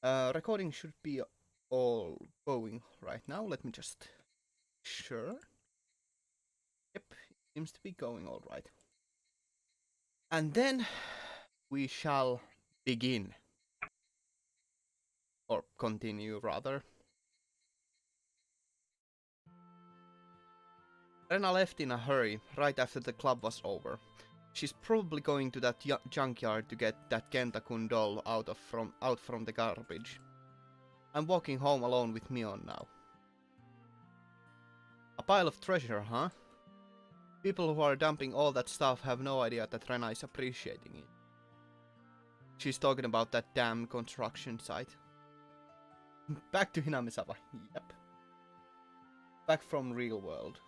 Recording should be all going right now. Let me just sure. Yep, seems to be going all right. And then we shall begin. Or continue, rather. Rena left in a hurry right after the club was over. She's probably going to that junkyard to get that Kentakun doll out from the garbage. I'm walking home alone with Mion now. A pile of treasure, huh? People who are dumping all that stuff have no idea that Rena is appreciating it. She's talking about that damn construction site. Back to Hinamisawa. Yep. Back from real world.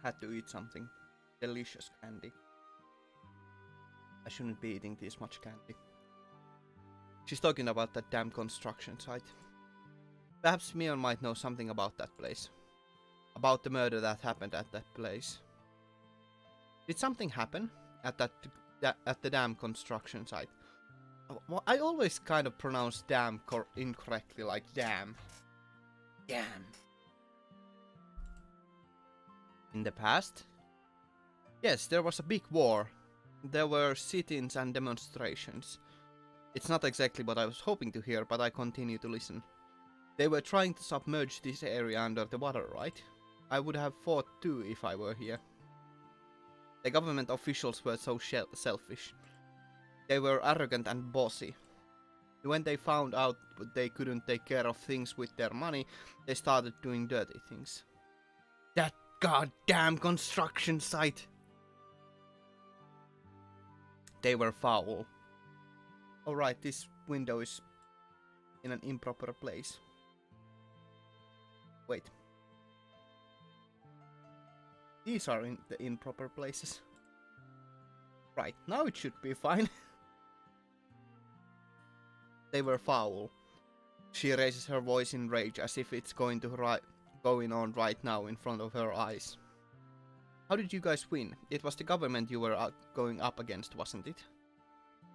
Had to eat something. Delicious candy. I shouldn't be eating this much candy. She's talking about that damn construction site. Perhaps Mion might know something about that place. About the murder that happened at that place. Did something happen at the damn construction site? Well, I always kind of pronounce damn incorrectly, like damn. Damn. In the past? Yes, there was a big war. There were sit-ins and demonstrations. It's not exactly what I was hoping to hear, but I continue to listen. They were trying to submerge this area under the water, right? I would have fought too if I were here. The government officials were so selfish. They were arrogant and bossy. When they found out they couldn't take care of things with their money, they started doing dirty things. That goddamn construction site! They were foul. Alright, this window is in an improper place. Wait. These are in the improper places. Right, now it should be fine. They were foul. She raises her voice in rage as if it's going on right now in front of her eyes. How did you guys win? It was the government you were going up against, wasn't it?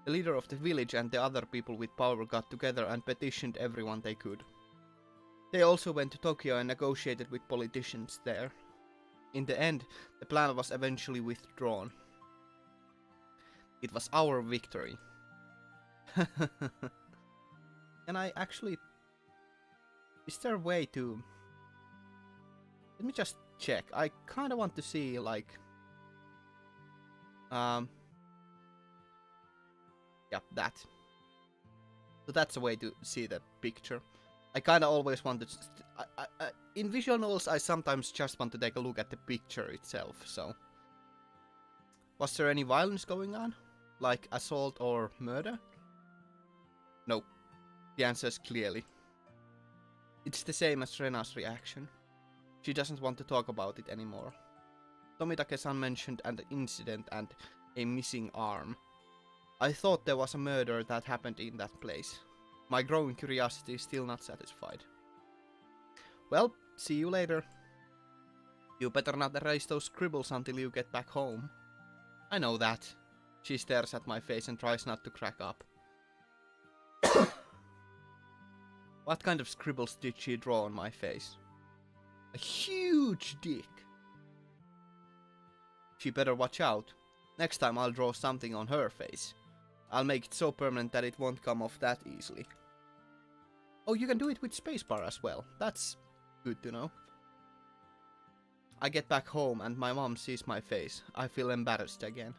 The leader of the village and the other people with power got together and petitioned everyone they could. They also went to Tokyo and negotiated with politicians there. In the end, the plan was eventually withdrawn. It was our victory. Can I actually... Is there a way to... Let me just check. I kinda want to see, like... Yeah, that. So that's a way to see the picture. I kinda always wanted... in visual novels, I sometimes just want to take a look at the picture itself, so... Was there any violence going on? Like assault or murder? No. The answer is clearly. It's the same as Rena's reaction. She doesn't want to talk about it anymore. Tomitake-san mentioned an incident and a missing arm. I thought there was a murder that happened in that place. My growing curiosity is still not satisfied. Well, see you later. You better not erase those scribbles until you get back home. I know that. She stares at my face and tries not to crack up. What kind of scribbles did she draw on my face? A huge dick. She better watch out. Next time I'll draw something on her face. I'll make it so permanent that it won't come off that easily. Oh, you can do it with spacebar as well. That's good to know. I get back home and my mom sees my face. I feel embarrassed again.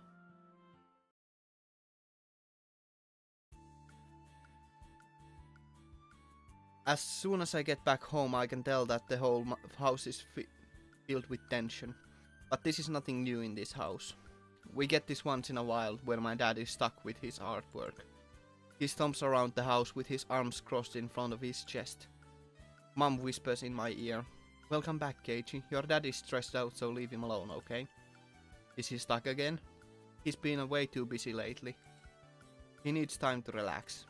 As soon as I get back home, I can tell that the whole house is filled with tension. But this is nothing new in this house. We get this once in a while when my dad is stuck with his artwork. He stomps around the house with his arms crossed in front of his chest. Mom whispers in my ear, "Welcome back, Keiji. Your dad is stressed out, so leave him alone, okay?" Is he stuck again? He's been way too busy lately. He needs time to relax.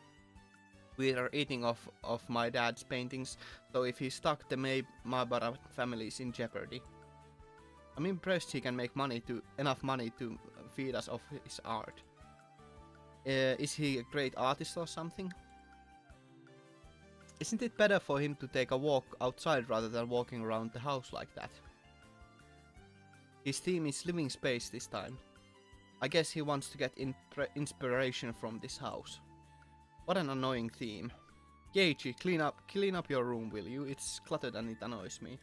We are eating of my dad's paintings, so if he's stuck, the Mabara family is in jeopardy. I'm impressed he can make enough money to feed us off his art. Is he a great artist or something? Isn't it better for him to take a walk outside rather than walking around the house like that? His theme is living space this time. I guess he wants to get inspiration from this house. What an annoying theme. Keiichi, clean up your room, will you? It's cluttered and it annoys me.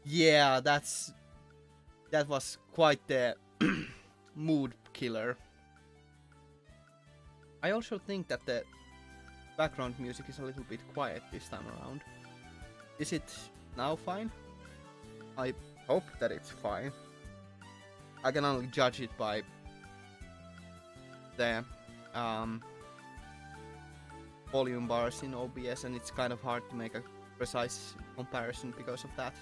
Yeah, that was quite the mood killer. I also think that the background music is a little bit quiet this time around. Is it now fine? I hope that it's fine. I can only judge it by the volume bars in OBS, and it's kind of hard to make a precise comparison because of that.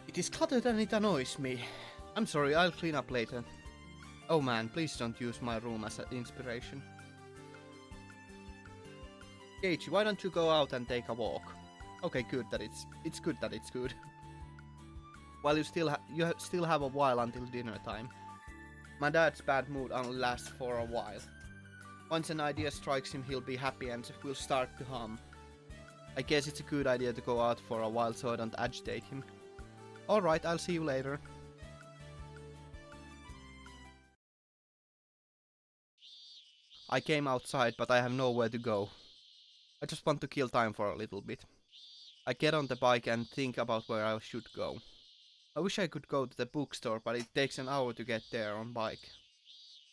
It is cluttered and it annoys me. I'm sorry, I'll clean up later. Oh man, please don't use my room as an inspiration. Keiichi, why don't you go out and take a walk? Okay, good that it's good that it's good. While you still have a while until dinner time. My dad's bad mood only lasts for a while. Once an idea strikes him, he'll be happy and will start to hum. I guess it's a good idea to go out for a while so I don't agitate him. Alright, I'll see you later. I came outside, but I have nowhere to go. I just want to kill time for a little bit. I get on the bike and think about where I should go. I wish I could go to the bookstore, but it takes an hour to get there on bike.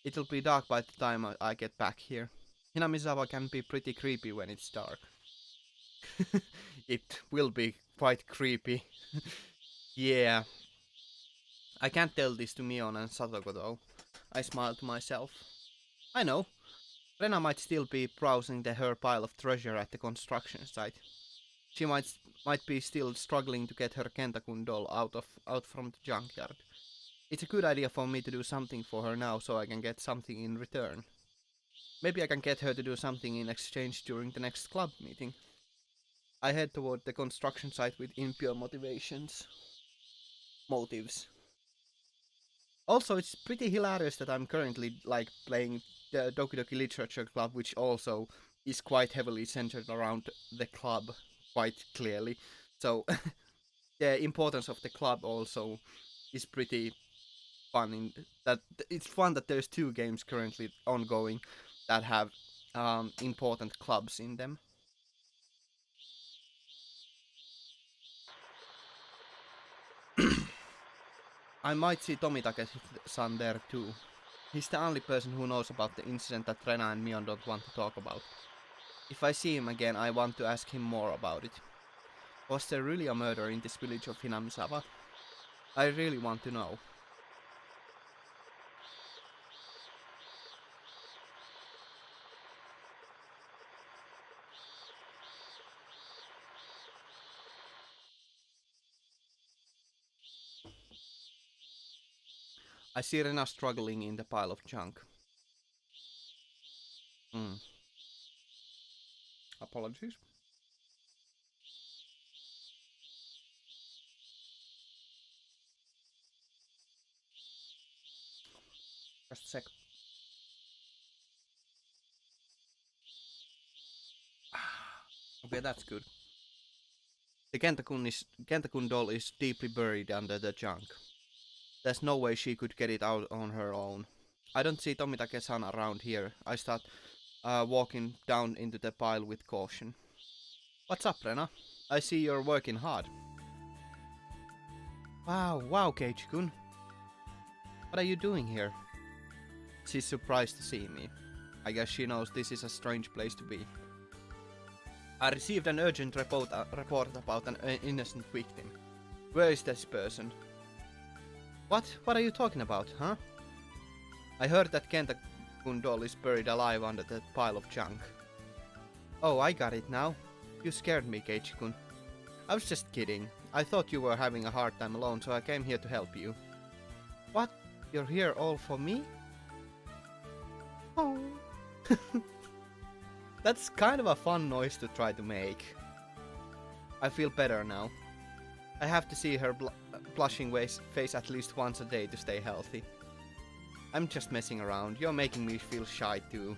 It'll be dark by the time I get back here. Hinamizawa can be pretty creepy when it's dark. It will be quite creepy. Yeah. I can't tell this to Mion and Satoko though. I smile to myself. I know. Rena might still be browsing her pile of treasure at the construction site. She might be still struggling to get her Kentakun doll out from the junkyard. It's a good idea for me to do something for her now so I can get something in return. Maybe I can get her to do something in exchange during the next club meeting. I head toward the construction site with impure motives. Also, it's pretty hilarious that I'm currently playing the Doki Doki Literature Club, which also is quite heavily centered around the club, quite clearly. So the importance of the club also is pretty fun. In that it's fun that there's two games currently ongoing that have important clubs in them. I might see Tomitake-san there too. He's the only person who knows about the incident that Rena and Mion don't want to talk about. If I see him again, I want to ask him more about it. Was there really a murder in this village of Hinamizawa? I really want to know. I see Rena struggling in the pile of junk. Apologies. Just a sec. Okay, that's good. The Kentakun doll is deeply buried under the junk. There's no way she could get it out on her own. I don't see Tomitake-san around here. I start walking down into the pile with caution. What's up, Rena? I see you're working hard. Wow, Keiichi-kun. What are you doing here? She's surprised to see me. I guess she knows this is a strange place to be. I received an urgent report about an innocent victim. Where is this person? What? What are you talking about, huh? I heard that Kentakun doll is buried alive under that pile of junk. Oh, I got it now. You scared me, Keiichi-kun. I was just kidding. I thought you were having a hard time alone, so I came here to help you. What? You're here all for me? Oh. That's kind of a fun noise to try to make. I feel better now. I have to see her blushing face at least once a day to stay healthy. I'm just messing around. You're making me feel shy too.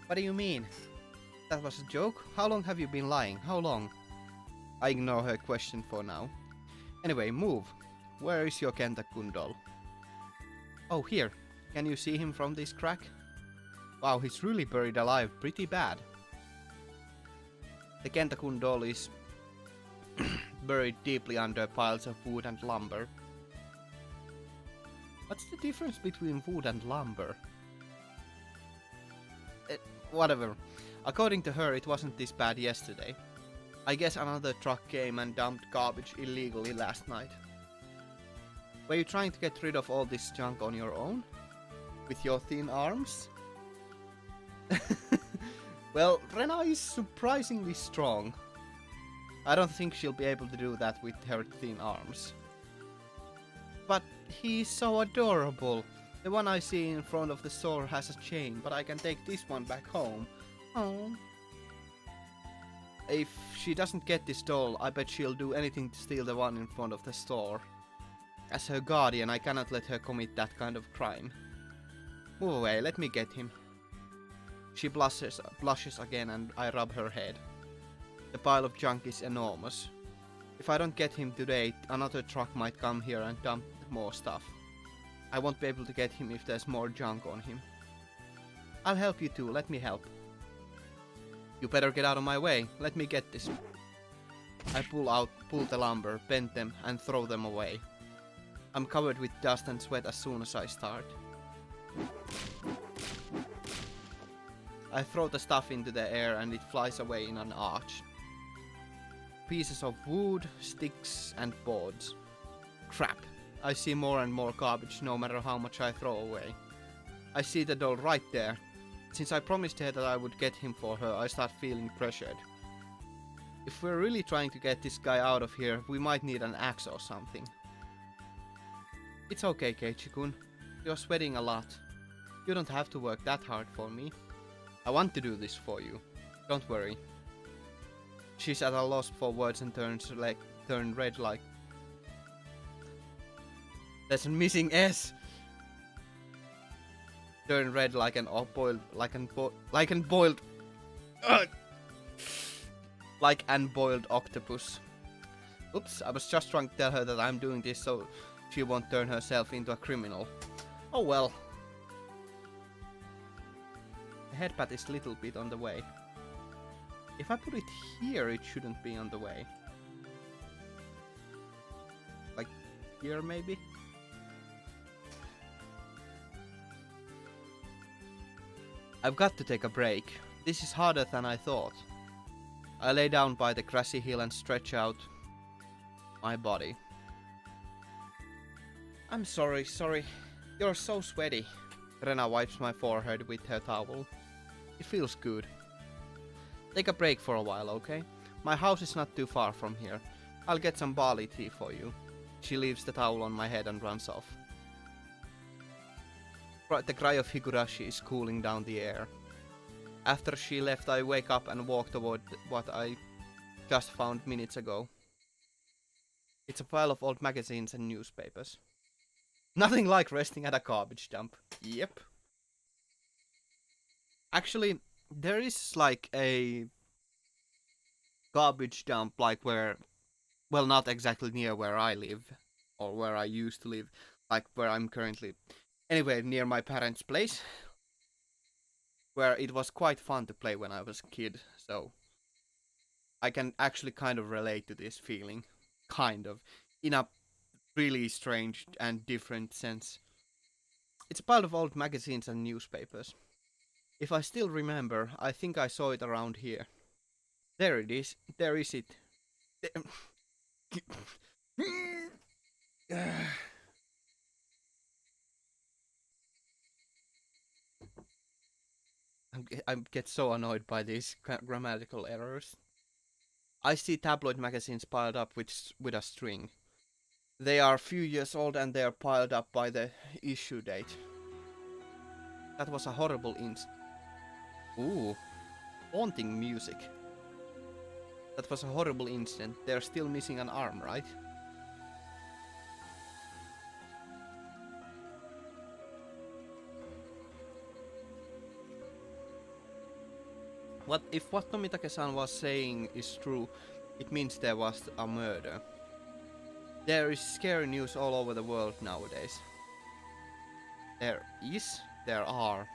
What do you mean? That was a joke? How long have you been lying? How long? I ignore her question for now. Anyway, move. Where is your Kentakun doll? Oh, here. Can you see him from this crack? Wow, he's really buried alive pretty bad. The Kentakun doll is buried deeply under piles of wood and lumber. What's the difference between wood and lumber? Whatever. According to her, it wasn't this bad yesterday. I guess another truck came and dumped garbage illegally last night. Were you trying to get rid of all this junk on your own? With your thin arms? Well, Rena is surprisingly strong. I don't think she'll be able to do that with her thin arms. But he's so adorable. The one I see in front of the store has a chain, but I can take this one back home. Oh. If she doesn't get this doll, I bet she'll do anything to steal the one in front of the store. As her guardian, I cannot let her commit that kind of crime. Move away, let me get him. She blushes again and I rub her head. The pile of junk is enormous. If I don't get him today, another truck might come here and dump more stuff. I won't be able to get him if there's more junk on him. I'll help you too, let me help. You better get out of my way, let me get this. I pull the lumber, bend them and throw them away. I'm covered with dust and sweat as soon as I start. I throw the stuff into the air and it flies away in an arch. Pieces of wood, sticks and boards. Crap. I see more and more garbage no matter how much I throw away. I see the doll right there. Since I promised her that I would get him for her, I start feeling pressured. If we're really trying to get this guy out of here, we might need an axe or something. It's okay, Keiichi-kun. You're sweating a lot. You don't have to work that hard for me. I want to do this for you. Don't worry. She's at a loss for words and turn red like... There's a missing S! Turn red like an boiled... Like an boiled octopus. Oops, I was just trying to tell her that I'm doing this so she won't turn herself into a criminal. Oh well. The headpad is a little bit on the way. If I put it here, it shouldn't be on the way. Like here, maybe? I've got to take a break. This is harder than I thought. I lay down by the grassy hill and stretch out my body. I'm sorry. You're so sweaty. Rena wipes my forehead with her towel. It feels good. Take a break for a while, okay? My house is not too far from here. I'll get some barley tea for you. She leaves the towel on my head and runs off. The cry of Higurashi is cooling down the air. After she left, I wake up and walk toward what I just found minutes ago. It's a pile of old magazines and newspapers. Nothing like resting at a garbage dump. Yep. Actually, there is like a garbage dump like where, well, not exactly near where I live or where I used to live, like where I'm currently. Anyway, near my parents' place, where it was quite fun to play when I was a kid, so I can actually kind of relate to this feeling, kind of, in a really strange and different sense. It's a pile of old magazines and newspapers. If I still remember, I think I saw it around here. There it is. There is it. I get so annoyed by these grammatical errors. I see tabloid magazines piled up with a string. They are a few years old and they are piled up by the issue date. That was a horrible Ooh, haunting music. That was a horrible incident. They're still missing an arm, right? What if what Tomitake-san was saying is true? It means there was a murder. There is scary news all over the world nowadays. There is? There are.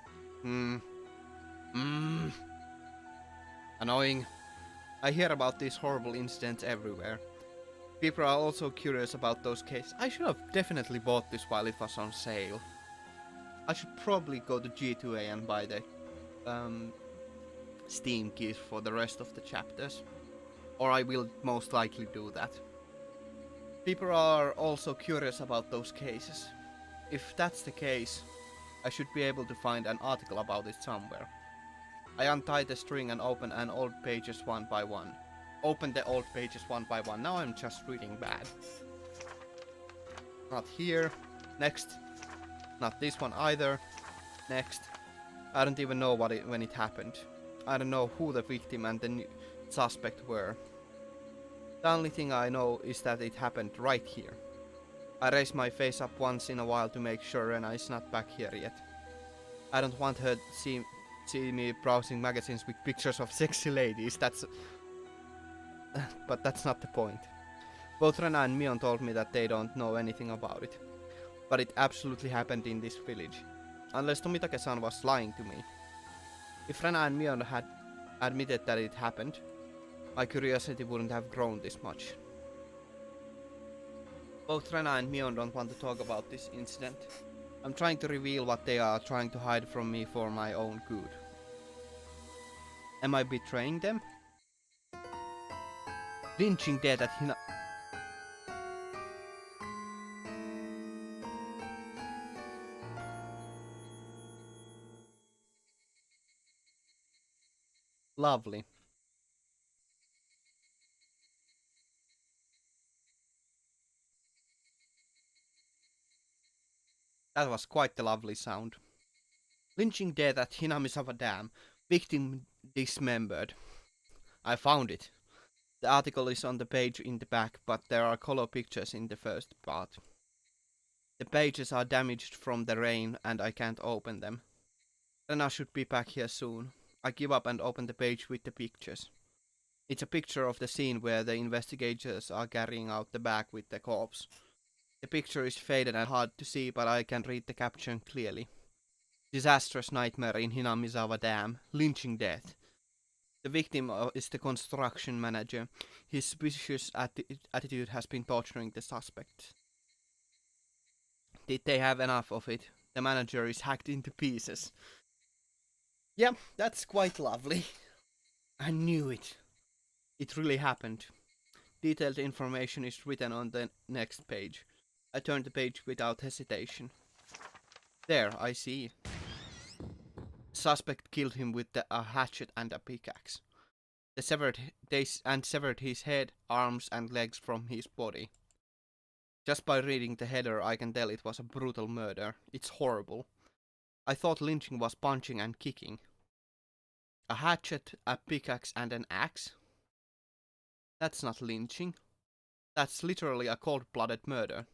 Annoying. I hear about these horrible incidents everywhere. People are also curious about those cases. I should have definitely bought this while it was on sale. I should probably go to G2A and buy the Steam keys for the rest of the chapters. Or I will most likely do that. People are also curious about those cases. If that's the case, I should be able to find an article about it somewhere. I untie the string and open an old pages one by one. Open the old pages one by one. Now I'm just reading bad. Not here. Next. Not this one either. Next. I don't even know when it happened. I don't know who the victim and the suspect were. The only thing I know is that it happened right here. I raise my face up once in a while to make sure Rena is not back here yet. I don't want her to see me browsing magazines with pictures of sexy ladies, but that's not the point. Both Rena and Mion told me that they don't know anything about it. But it absolutely happened in this village. Unless Tomitake-san was lying to me. If Rena and Mion had admitted that it happened, my curiosity wouldn't have grown this much. Both Rena and Mion don't want to talk about this incident. I'm trying to reveal what they are trying to hide from me for my own good. Am I betraying them? Lynching dead at Hina... Lovely. That was quite the lovely sound. Lynching dead at Hinamizawa Dam. Victim dismembered. I found it. The article is on the page in the back, but there are color pictures in the first part. The pages are damaged from the rain and I can't open them. Rena should be back here soon. I give up and open the page with the pictures. It's a picture of the scene where the investigators are carrying out the bag with the corpse. The picture is faded and hard to see, but I can read the caption clearly. Disastrous nightmare in Hinamizawa Dam. Lynching death. The victim is the construction manager. His suspicious attitude has been torturing the suspect. Did they have enough of it? The manager is hacked into pieces. Yeah, that's quite lovely. I knew it. It really happened. Detailed information is written on the next page. I turn the page without hesitation. There, I see. Suspect killed him with a hatchet and a pickaxe. They severed his head, arms and legs from his body. Just by reading the header I can tell it was a brutal murder. It's horrible. I thought lynching was punching and kicking. A hatchet, a pickaxe and an axe? That's not lynching. That's literally a cold-blooded murder.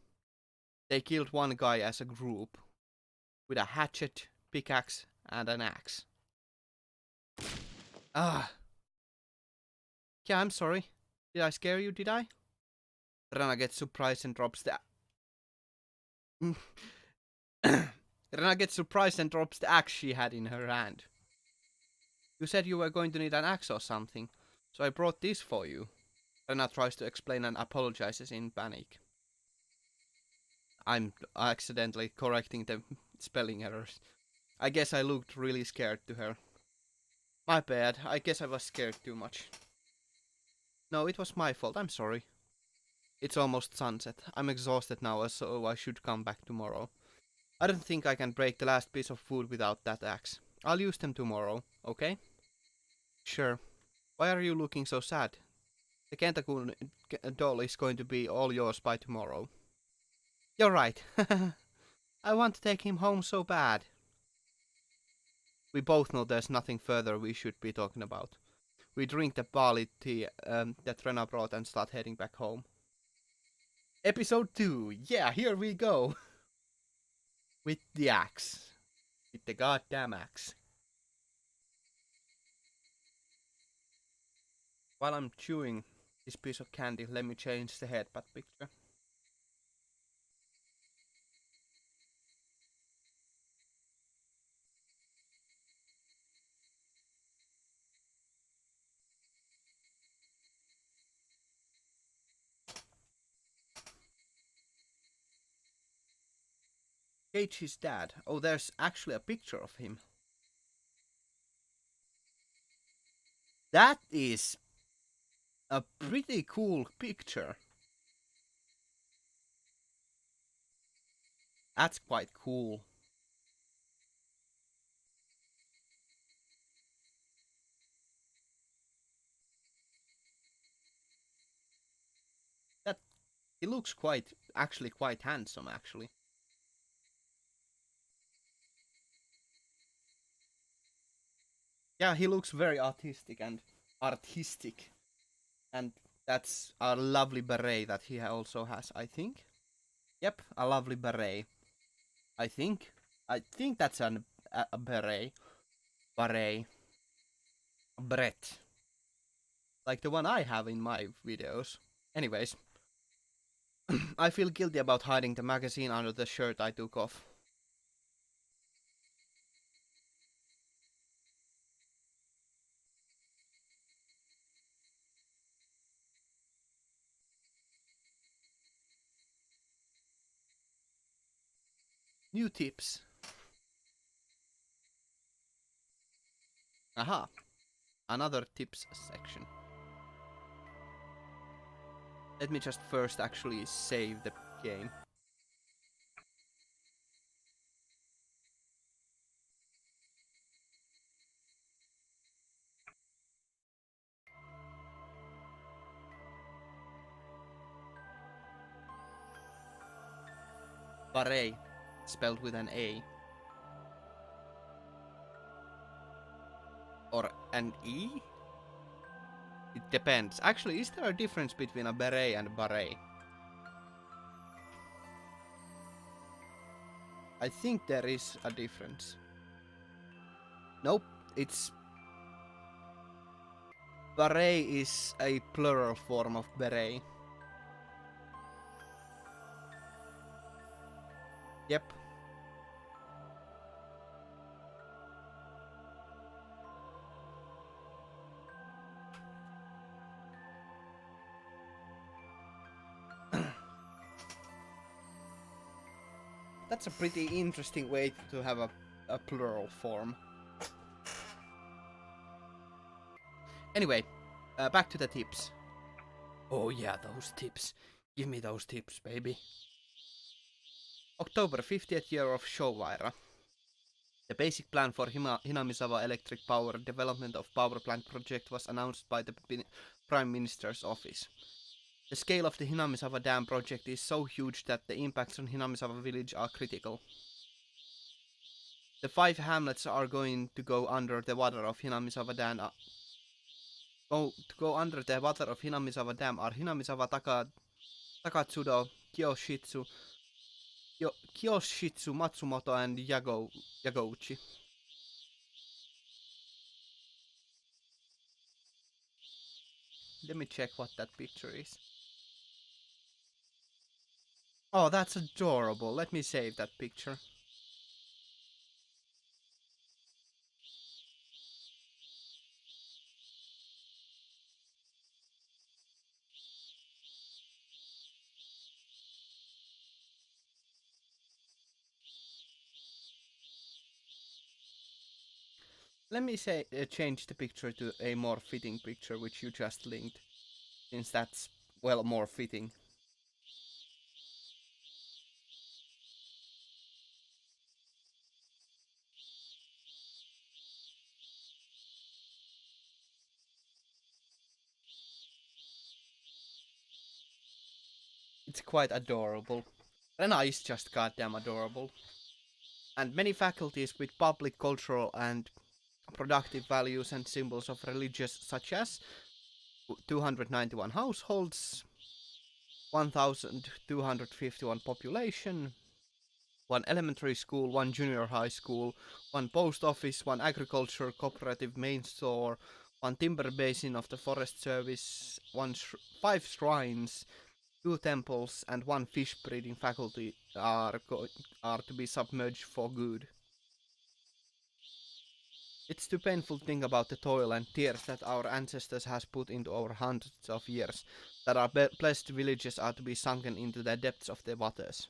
They killed one guy as a group. With a hatchet, pickaxe and an axe. Ah. Yeah, I'm sorry. Did I scare you, did I? Rana gets surprised and drops the... Rana gets surprised and drops the axe she had in her hand. You said you were going to need an axe or something, so I brought this for you. Rana tries to explain and apologizes in panic. I'm accidentally correcting the spelling errors. I guess I looked really scared to her. My bad, I guess I was scared too much. No, it was my fault, I'm sorry. It's almost sunset. I'm exhausted now, so I should come back tomorrow. I don't think I can break the last piece of wood without that axe. I'll use them tomorrow, okay? Sure. Why are you looking so sad? The Kentakun doll is going to be all yours by tomorrow. You're right. I want to take him home so bad. We both know there's nothing further we should be talking about. We drink the barley tea that Rena brought and start heading back home. Episode 2. Yeah, here we go. With the axe. With the goddamn axe. While I'm chewing this piece of candy, let me change the headbutt picture. Keiichi's dad. Oh, there's actually a picture of him. That is a pretty cool picture. That's quite cool. That he looks quite handsome actually. Yeah, he looks very artistic. And that's a lovely beret that he also has, I think. Yep, a lovely beret. I think. I think that's a beret. Beret. A beret. Like the one I have in my videos. Anyways. I feel guilty about hiding the magazine under the shirt I took off. New tips. Aha. Another tips section. Let me just first actually save the game. Beret, spelled with an A. Or an E? It depends. Actually, is there a difference between a beret and a beret? I think there is a difference. Nope, it's... Beret is a plural form of beret. Yep. That's a pretty interesting way to have a plural form. Anyway, back to the tips. Oh yeah, those tips. Give me those tips, baby. October 50th year of Showaira. The basic plan for Hinamizawa Electric Power Development of Power Plant Project was announced by the Prime Minister's office. The scale of the Hinamizawa Dam project is so huge that the impacts on Hinamizawa village are critical. The 5 hamlets are going to go under the water of Hinamizawa Dam. Go under the water of Hinamizawa Dam are Hinamizawa Takatsudo, Kyoshitsu Matsumoto, and Yagouchi. Let me check what that picture is. Oh, that's adorable. Let me save that picture. Let me change the picture to a more fitting picture, which you just linked, since that's, well, more fitting. It's quite adorable. Rena is just goddamn adorable. And many faculties with public, cultural, and productive values and symbols of religious, such as 291 households, 1,251 population, one elementary school, one junior high school, one post office, one agriculture cooperative main store, one timber basin of the forest service, 5 shrines, 2 temples, and 1 fish breeding faculty are to be submerged for good. It's too painful to think about the toil and tears that our ancestors has put into over hundreds of years, that our blessed villages are to be sunken into the depths of the waters.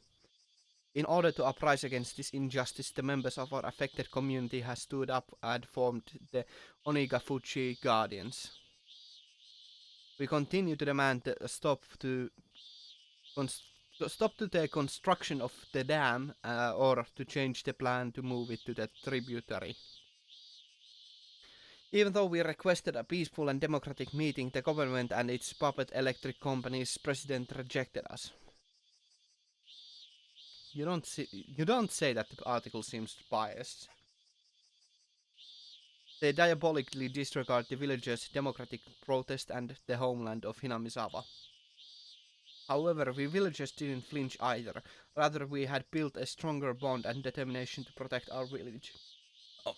In order to uprise against this injustice, the members of our affected community have stood up and formed the Onikakushi Guardians. We continue to demand a stop to the construction of the dam, or to change the plan to move it to the tributary. Even though we requested a peaceful and democratic meeting, the government and its puppet electric company's president rejected us. You don't say that the article seems biased. They diabolically disregard the villagers' democratic protest and the homeland of Hinamizawa. However, we villagers didn't flinch either. Rather, we had built a stronger bond and determination to protect our village. Oh.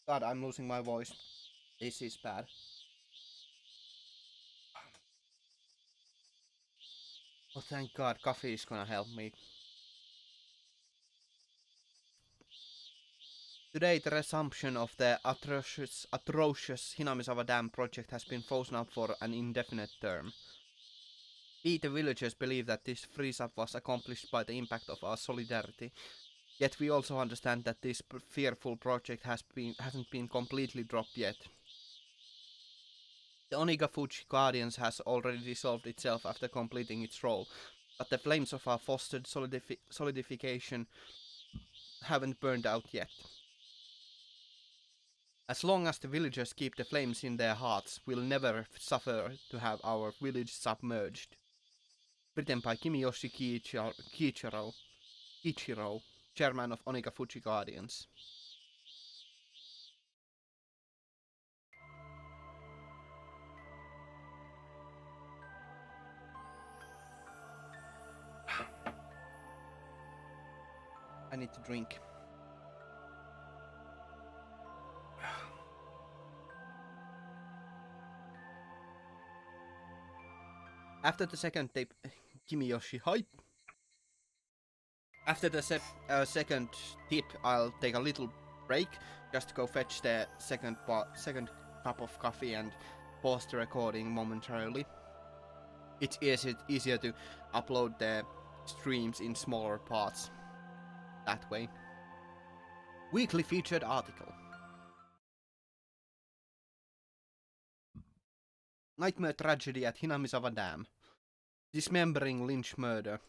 God, I'm losing my voice. This is bad. Oh, thank God, coffee is gonna help me. Today, the resumption of the atrocious Hinamizawa Dam project has been frozen up for an indefinite term. We, the villagers, believe that this freeze-up was accomplished by the impact of our solidarity. Yet we also understand that this fearful project hasn't been completely dropped yet. The Onikakushi Guardians has already dissolved itself after completing its role, but the flames of our fostered solidification haven't burned out yet. As long as the villagers keep the flames in their hearts, we'll never suffer to have our village submerged. Written by Kimiyoshi Kiichiro, chairman of Onikakushi Guardians. I need to drink. After the second tape, Kimiyoshi, hi! After the second tip, I'll take a little break, just to go fetch the second cup of coffee and pause the recording momentarily. It's easier to upload the streams in smaller parts that way. Weekly featured article. Nightmare tragedy at Hinamizawa Dam. Dismembering lynch murder.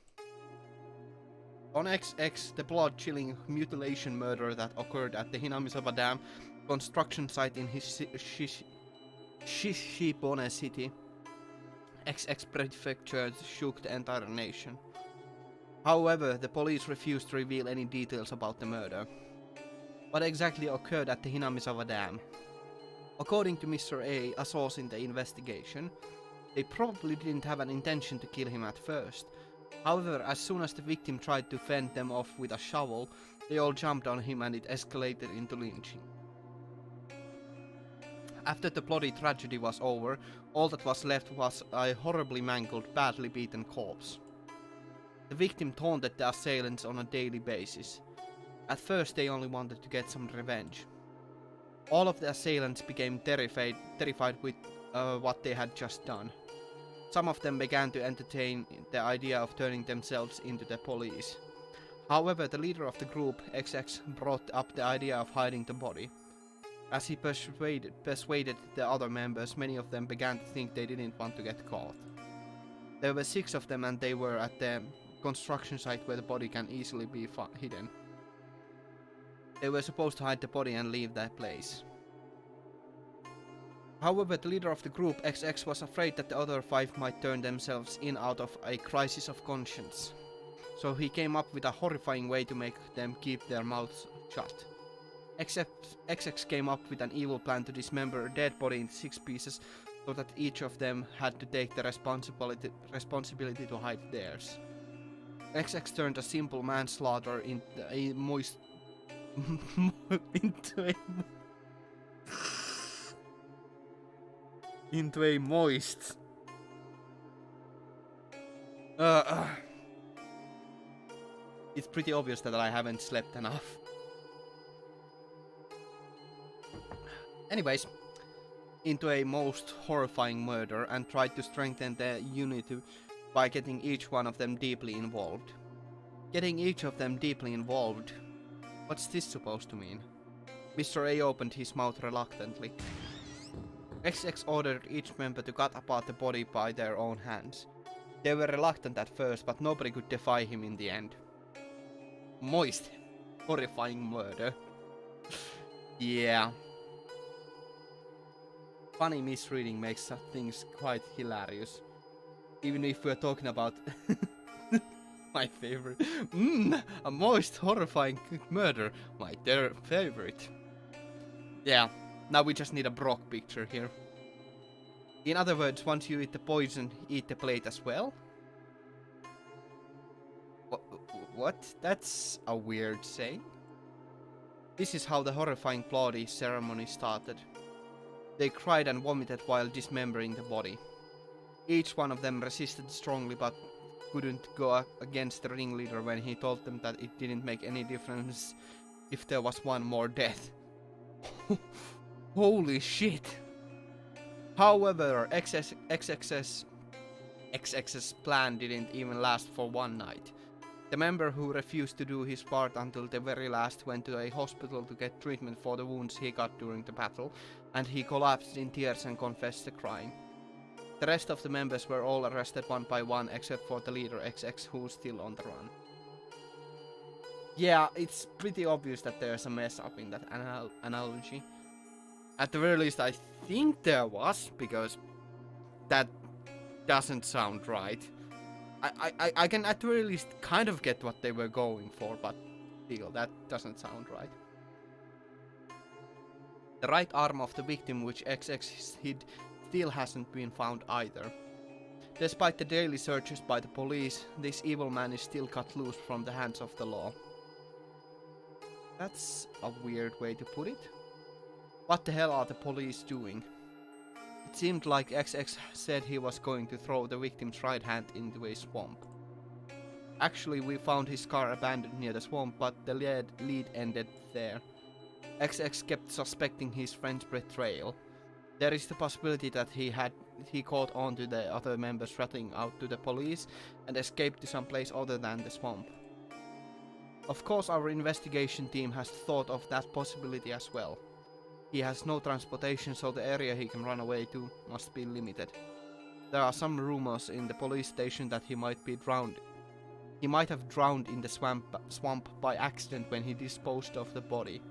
On XX, the blood-chilling mutilation murder that occurred at the Hinamizawa Dam construction site in Shishibone City, XX Prefecture, shook the entire nation. However, the police refused to reveal any details about the murder. What exactly occurred at the Hinamizawa Dam? According to Mr. A source in the investigation, they probably didn't have an intention to kill him at first. However, as soon as the victim tried to fend them off with a shovel, they all jumped on him and it escalated into lynching. After the bloody tragedy was over, all that was left was a horribly mangled, badly beaten corpse. The victim taunted the assailants on a daily basis. At first they only wanted to get some revenge. All of the assailants became terrified with what they had just done. Some of them began to entertain the idea of turning themselves into the police. However, the leader of the group, XX, brought up the idea of hiding the body. As he persuaded the other members, many of them began to think they didn't want to get caught. There were 6 of them and they were at the construction site where the body can easily be hidden. They were supposed to hide the body and leave that place. However, the leader of the group, XX, was afraid that the other 5 might turn themselves in out of a crisis of conscience. So he came up with a horrifying way to make them keep their mouths shut. XX came up with an evil plan to dismember a dead body into 6 pieces so that each of them had to take the responsibility to hide theirs. XX turned a simple manslaughter into a moist... into a moist... It's pretty obvious that I haven't slept enough. Anyways, into a most horrifying murder and tried to strengthen the unity by getting each one of them deeply involved. Getting each of them deeply involved? What's this supposed to mean? Mr. A opened his mouth reluctantly. XX ordered each member to cut apart the body by their own hands. They were reluctant at first, but nobody could defy him in the end. Moist, horrifying murder. Yeah. Funny misreading makes things quite hilarious. Even if we're talking about my favorite. A moist, horrifying murder. My favorite. Yeah, now we just need a Brock picture here. In other words, once you eat the poison, eat the plate as well? What? That's a weird saying. This is how the horrifying bloody ceremony started. They cried and vomited while dismembering the body. Each one of them resisted strongly but couldn't go against the ringleader when he told them that it didn't make any difference if there was one more death. Holy shit! However, XX's plan didn't even last for one night. The member who refused to do his part until the very last went to a hospital to get treatment for the wounds he got during the battle, and he collapsed in tears and confessed the crime. The rest of the members were all arrested one by one except for the leader XX, who's still on the run. Yeah, it's pretty obvious that there's a mess up in that analogy. At the very least, I think there was, because that doesn't sound right. I can at the very least kind of get what they were going for, but still, that doesn't sound right. The right arm of the victim, which XX hid, still hasn't been found either. Despite the daily searches by the police, this evil man is still cut loose from the hands of the law. That's a weird way to put it. What the hell are the police doing? It seemed like XX said he was going to throw the victim's right hand into a swamp. Actually, we found his car abandoned near the swamp, but the lead ended there. XX kept suspecting his friend's betrayal. There is the possibility that he caught on to the other members ratting out to the police and escaped to some place other than the swamp. Of course, our investigation team has thought of that possibility as well. He has no transportation, so the area he can run away to must be limited. There are some rumors in the police station that he might be drowned. He might have drowned in the swamp by accident when he disposed of the body.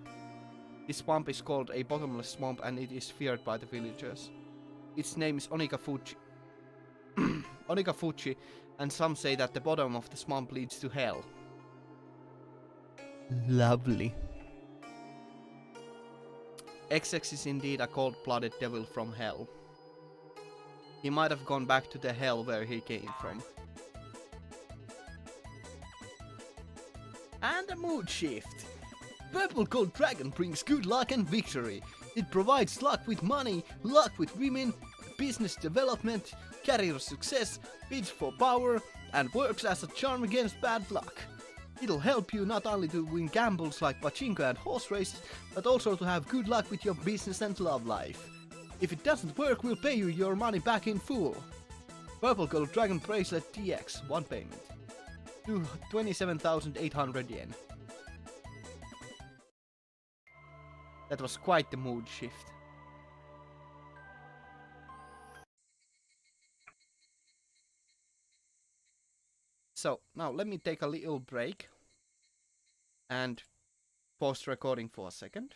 This swamp is called a bottomless swamp and it is feared by the villagers. Its name is Onikakushi. Onikakushi, and some say that the bottom of the swamp leads to hell. Lovely. XX is indeed a cold-blooded devil from hell. He might have gone back to the hell where he came from. And a mood shift. Purple Gold Dragon brings good luck and victory. It provides luck with money, luck with women, business development, career success, bids for power, and works as a charm against bad luck. It'll help you not only to win gambles like pachinko and horse races, but also to have good luck with your business and love life. If it doesn't work, we'll pay you your money back in full. Purple Gold Dragon Bracelet TX, one payment. To 27,800 yen. That was quite the mood shift. So, now let me take a little break and pause the recording for a second.